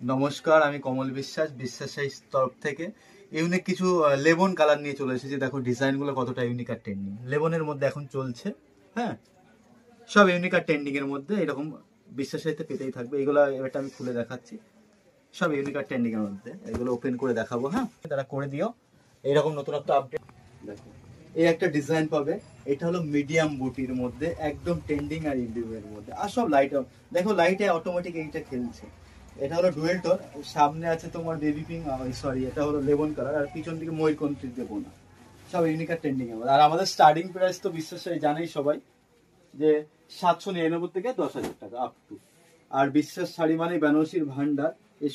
নমস্কার, আমি কমল বিশ্বাস, বিশ্বাস সাইজ তরফ থেকে ইউনিক কিছু লেবন কালার নিয়ে চলে এসেছি। দেখো ডিজাইনগুলো কতটা ইউনিক আর ট্রেন্ডিং। লেবনের মধ্যে এখন চলছে, হ্যাঁ, সব ইউনিক আর ট্রেন্ডিং এর মধ্যে এরকম বিশ্বাস সাইজতে পেতেই থাকবে। এগুলো এটা আমি খুলে দেখাচ্ছি, সব ইউনিক আর ট্রেন্ডিং এর মধ্যে। এগুলো ওপেন করে দেখাবো, হ্যাঁ, তারা করে দিও। এইরকম নতুনত্ব আপডেট দেখো, এই একটা ডিজাইন পাবে। এটা হলো মিডিয়াম বুটির মধ্যে, একদম ট্রেন্ডিং আর ইন্ডিগো এর মধ্যে। আর সব লাইট, দেখো লাইটে অটোমেটিক এইটা খেলছে। এটা হলো ডুয়েল টোন, সামনে আছে তোমার বেবি পিঙ্ক, সরি এটা হলো লেমন কালার, আর পিছন দিকে ময়ূরকণ্ঠী দেবো না। সব ইউনিক আর ট্রেন্ডিং এর মধ্যে। আর আমাদের স্টার্টিং প্রাইস তো বিশ্বাস জানেই সবাই যে 799 থেকে 10,000 টাকা আপ টু। আর বিশ্বাস শাড়ি মানে বেনারসির ভান্ডার, এই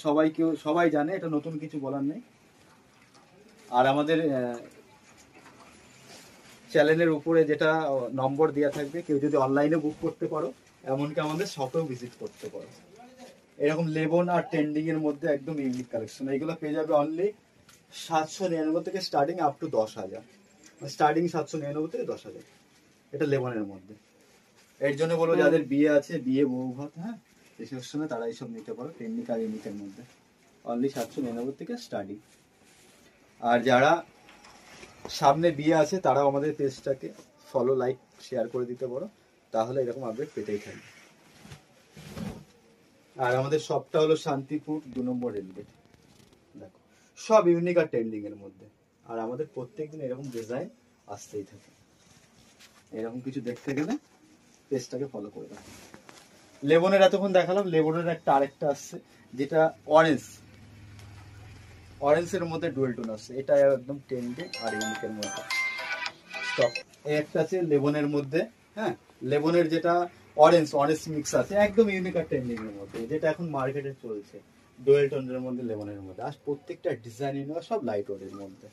সবাই জানে, এটা নতুন কিছু বলার নেই। আর আমাদের চ্যানেলের উপরে যেটা নম্বর দেওয়া থাকবে, কেউ যদি অনলাইনে বুক করতে পারো, এমনকি আমাদের শপেও ভিজিট করতে পারো। এরকম লেবন আর ট্রেন্ডিং এর মধ্যে একদম ইউনিক কালেকশন। এইগুলো পেয়ে যাবে অনলি 799 থেকে স্টার্টিং আপ টু 10,000। স্টার্টিং 799 থেকে 10,000, এটা লেবনের মধ্যে। এর জন্য বলবো যাদের বিয়ে আছে, বিয়ে বউ ভাত, হ্যাঁ, এসব সময় তারা এইসব নিতে পারো। ট্রেন্ডিং আর ইউনিকের মধ্যে অনলি 799 থেকে স্টার্টিং। আর যারা সামনে বিয়ে আছে তারাও আমাদের পেজটাকে ফলো, লাইক, শেয়ার করে দিতে পারো, তাহলে এরকম আপডেট পেতেই থাকবে। আর আমাদের শপটা হলো শান্তিপুর 2 নম্বর রেলগেট। দেখো সব ইউনিক আর ট্রেন্ডিং এর মধ্যে। আর আমাদের প্রত্যেকদিন এরকম ডিজাইন আসতেই থাকে। এরকম কিছু দেখতে গেলে পেজটাকে ফলো করে রাখো। লেবনের এতক্ষণ দেখালাম, লেবনের একটা আরেকটা আসছে যেটা অরেঞ্জের মধ্যে ডুয়েল টোন আসছে। এটা একদম ট্রেন্ডিং আর ইউনিকের মধ্যে স্টক। এই একটা আছে লেবনের মধ্যে, হ্যাঁ, লেবনের যেটা অরেঞ্জ মিক্স আছে, একদম ইউনিক আর ট্রেন্ডিং এর মধ্যে, যেটা এখন মার্কেটে চলছে ডুয়েল টোনের মধ্যে, লেবনের মধ্যে। আর প্রত্যেকটা ডিজাইন সব লাইট ওয়েটের মধ্যে।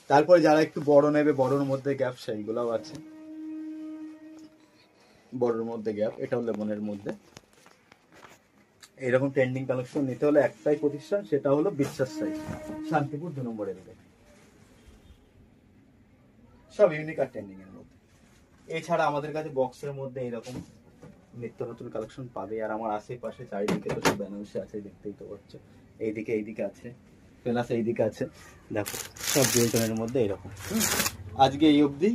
তারপরে যারা একটু বড় নেবে, বড়র মধ্যে গ্যাপ, সেইগুলোও আছে। বড়র মধ্যে গ্যাপ, এটাও লেবনের মধ্যে। এরকম ট্রেন্ডিং কালেকশন নিতে হলে একটাই প্রতিষ্ঠান, সেটা হলো বিশ্বাস সাইজ, শান্তিপুর 2 নম্বর রেলগেট। সব ইউনিক আর ট্রেন্ডিং এর মধ্যে। এছাড়া আমাদের কাছে বক্সের মধ্যে এরকম নিত্য নতুন কালেকশন পাবে। আর আমার আশেপাশে চারিদিকে তো সব বেনারসি আছে, দেখতেই তো পাচ্ছ। এইদিকে আছে, প্লাস এইদিকে আছে, দেখো সব ডুয়েল মধ্যে এরকম। আজকে এই অবধি,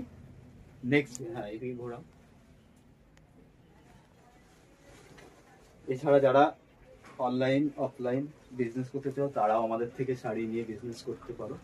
নেক্সট, হ্যাঁ এইদিকে ঘোরাও। এছাড়া যারা অনলাইন অফলাইন বিজনেস করতে চাও, তারাও আমাদের থেকে শাড়ি নিয়ে বিজনেস করতে পারো।